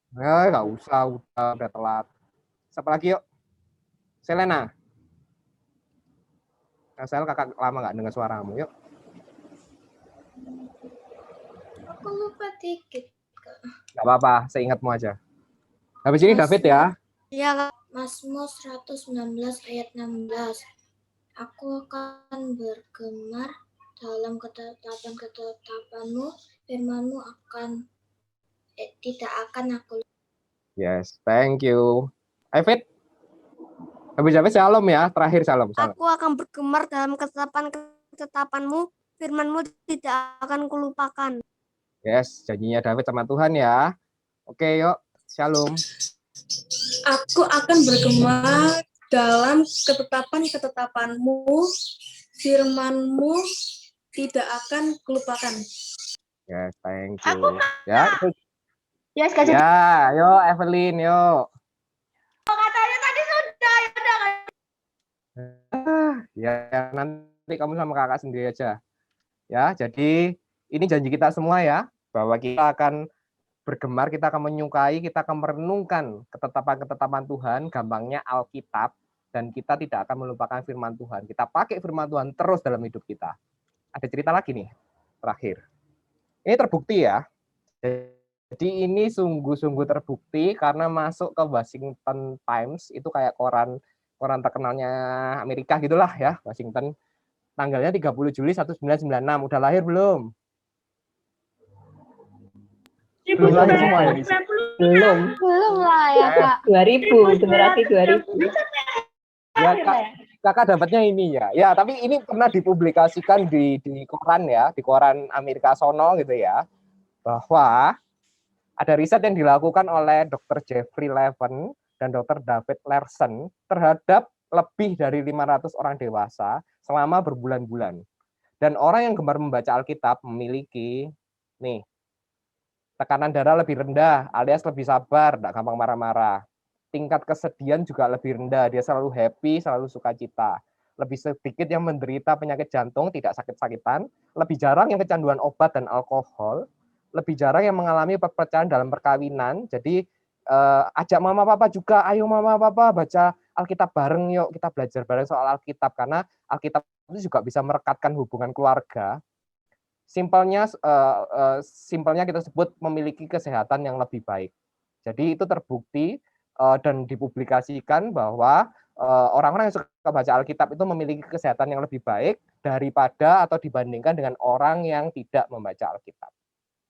Nggak usah, udah telat. Siapa lagi yuk? Selena. Sel, kakak lama nggak dengar suaramu, yuk. Aku lupa dikit. Nggak apa-apa, seingatmu aja. Habis ini David ya. Iya, Mazmur 119 ayat 16. Aku akan bergemar dalam ketetapan-ketetapanmu, firman-mu tidak akan aku. Yes, thank you. Evit? Habis shalom ya, terakhir shalom. Aku akan bergemar dalam ketetapan-ketetapanmu, firman-mu tidak akan kulupakan. Yes, janjinya David sama Tuhan ya. Oke, yuk, shalom. Aku akan bergemar dalam ketetapan-ketetapanmu, firman-mu tidak akan kulupakan. Yes, thank you. Ya, itu. Yes, Ya, yuk Evelyn, yuk. katanya tadi sudah, Ya, nanti kamu sama kakak sendiri aja. Ya, jadi ini janji kita semua ya, bahwa kita akan bergemar, kita akan menyukai, kita akan merenungkan ketetapan-ketetapan Tuhan, gampangnya Alkitab, dan kita tidak akan melupakan firman Tuhan. Kita pakai firman Tuhan terus dalam hidup kita. Ada cerita lagi nih, terakhir. Ini terbukti ya. Jadi ini sungguh-sungguh terbukti karena masuk ke Washington Times, itu kayak koran terkenalnya Amerika gitulah ya, Washington. Tanggalnya 30 Juli 1996. Udah lahir belum? Belum lahir semua ya? Belum lah ya Kak. 2000, generasi 2000. Ya, kakak dapatnya ini ya. Ya, tapi ini pernah dipublikasikan di koran ya, di koran Amerika sono gitu ya, bahwa ada riset yang dilakukan oleh Dr. Jeffrey Levin dan Dr. David Larson terhadap lebih dari 500 orang dewasa selama berbulan-bulan. Dan orang yang gemar membaca Alkitab memiliki nih tekanan darah lebih rendah, alias lebih sabar, tidak gampang marah-marah. Tingkat kesedihan juga lebih rendah, dia selalu happy, selalu sukacita. Lebih sedikit yang menderita penyakit jantung, tidak sakit-sakitan. Lebih jarang yang kecanduan obat dan alkohol. Lebih jarang yang mengalami perpecahan dalam perkawinan. Jadi ajak mama papa juga, ayo mama papa baca Alkitab bareng yuk, kita belajar bareng soal Alkitab, karena Alkitab itu juga bisa merekatkan hubungan keluarga. Simpelnya kita sebut memiliki kesehatan yang lebih baik. Jadi itu terbukti dan dipublikasikan bahwa orang-orang yang suka baca Alkitab itu memiliki kesehatan yang lebih baik daripada atau dibandingkan dengan orang yang tidak membaca Alkitab.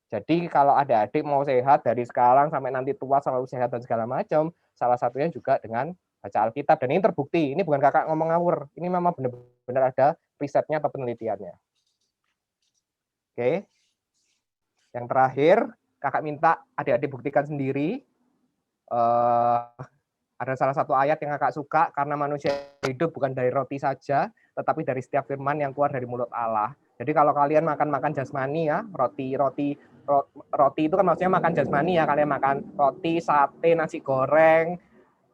Jadi kalau adik-adik mau sehat dari sekarang sampai nanti tua selalu sehat dan segala macam, salah satunya juga dengan baca Alkitab. Dan ini terbukti, ini bukan kakak ngomong ngawur, ini memang benar-benar ada risetnya atau penelitiannya. Oke. Yang terakhir, kakak minta adik-adik buktikan sendiri. Ada salah satu ayat yang kakak suka, karena manusia hidup bukan dari roti saja, tetapi dari setiap firman yang keluar dari mulut Allah. Jadi kalau kalian makan jasmani ya, roti itu kan maksudnya makan jasmani ya, kalian makan roti, sate, nasi goreng,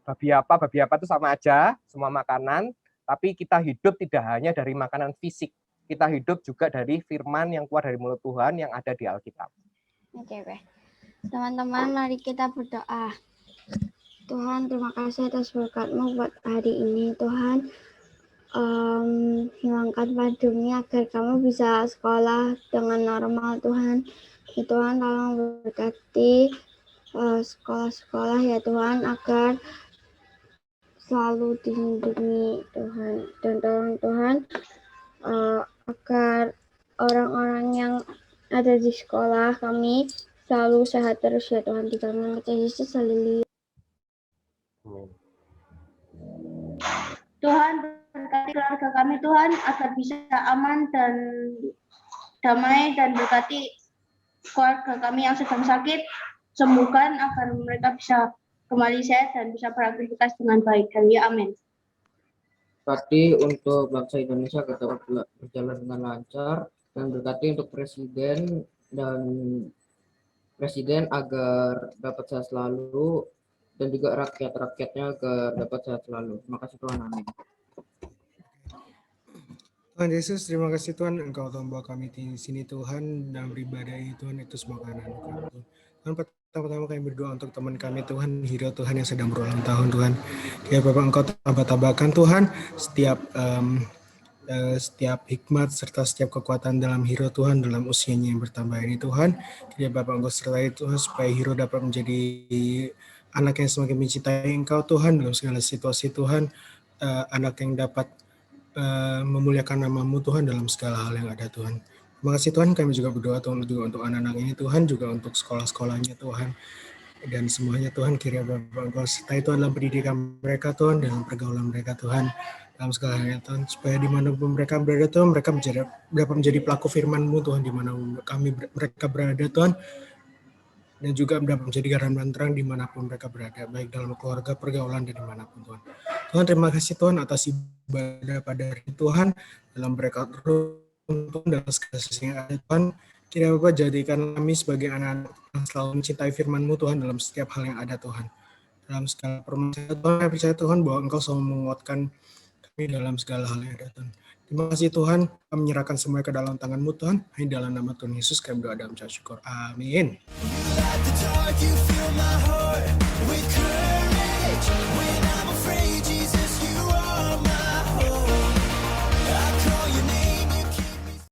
babi apa itu sama aja, semua makanan, tapi kita hidup tidak hanya dari makanan fisik, kita hidup juga dari firman yang keluar dari mulut Tuhan yang ada di Alkitab. Oke. Teman-teman, mari kita berdoa. Tuhan, terima kasih atas berkat-Mu buat hari ini. Tuhan, hilangkan pandemi agar kami bisa sekolah dengan normal, Tuhan. Ya Tuhan, tolong berkati sekolah-sekolah ya Tuhan, agar selalu dilindungi Tuhan. Dan tolong Tuhan, agar orang-orang yang ada di sekolah kami selalu sehat terus ya Tuhan. Di dalam nama Yesus, haleluya. Tuhan berkati keluarga kami Tuhan agar bisa aman dan damai, dan berkati keluarga kami yang sedang sakit, sembuhkan agar mereka bisa kembali sehat dan bisa beraktivitas dengan baik. Amin. Berkati untuk bangsa Indonesia agar dapat berjalan dengan lancar, dan berkati untuk presiden agar dapat sehat selalu, dan juga rakyat-rakyatnya agar dapat sehat selalu. Terima kasih Tuhan, amin. Tuhan Yesus, terima kasih Tuhan, Engkau telah membawa kami di sini Tuhan, dan beribadah ini Tuhan, itu semua karena Engkau. Tuhan, pertama-tama kami berdoa untuk teman kami Tuhan, Hiro Tuhan yang sedang berulang tahun Tuhan. Ya Bapak, Engkau tambah-tambahkan Tuhan setiap hikmat serta setiap kekuatan dalam Hiro Tuhan, dalam usianya yang bertambah ini Tuhan. Ya Bapak, Engkau sertai Tuhan supaya Hiro dapat menjadi anak yang semakin mencintai Engkau Tuhan dalam segala situasi Tuhan, anak yang dapat memuliakan nama-Mu Tuhan dalam segala hal yang ada Tuhan. Terima kasih Tuhan, kami juga berdoa Tuhan juga untuk anak-anak ini Tuhan, juga untuk sekolah-sekolahnya Tuhan. Dan semuanya Tuhan, kiranya Bapak Engkau sertai Tuhan dalam pendidikan mereka Tuhan, dalam pergaulan mereka Tuhan, dalam segala halnya Tuhan, supaya dimanapun mereka berada Tuhan, mereka dapat menjadi pelaku firman-Mu Tuhan, dimanapun mereka berada Tuhan, dan juga dapat menjadi garam dan terang dimanapun mereka berada, baik dalam keluarga, pergaulan, dan dimanapun Tuhan. Tuhan, terima kasih Tuhan atas ibadah pada hari Tuhan, dalam berkat untuk dalam segala sesuatu yang ada Tuhan. Kiranya Bapak jadikan kami sebagai anak-anak yang selalu mencintai firman-Mu Tuhan dalam setiap hal yang ada Tuhan. Dalam segala permasalahan Tuhan, kami percaya Tuhan bahwa Engkau selalu menguatkan kami dalam segala hal yang ada Tuhan. Terima kasih Tuhan, kami menyerahkan semua ke dalam tangan-Mu Tuhan. Hanya dalam nama Tuhan Yesus kami berdoa dan mengucap syukur. Amin.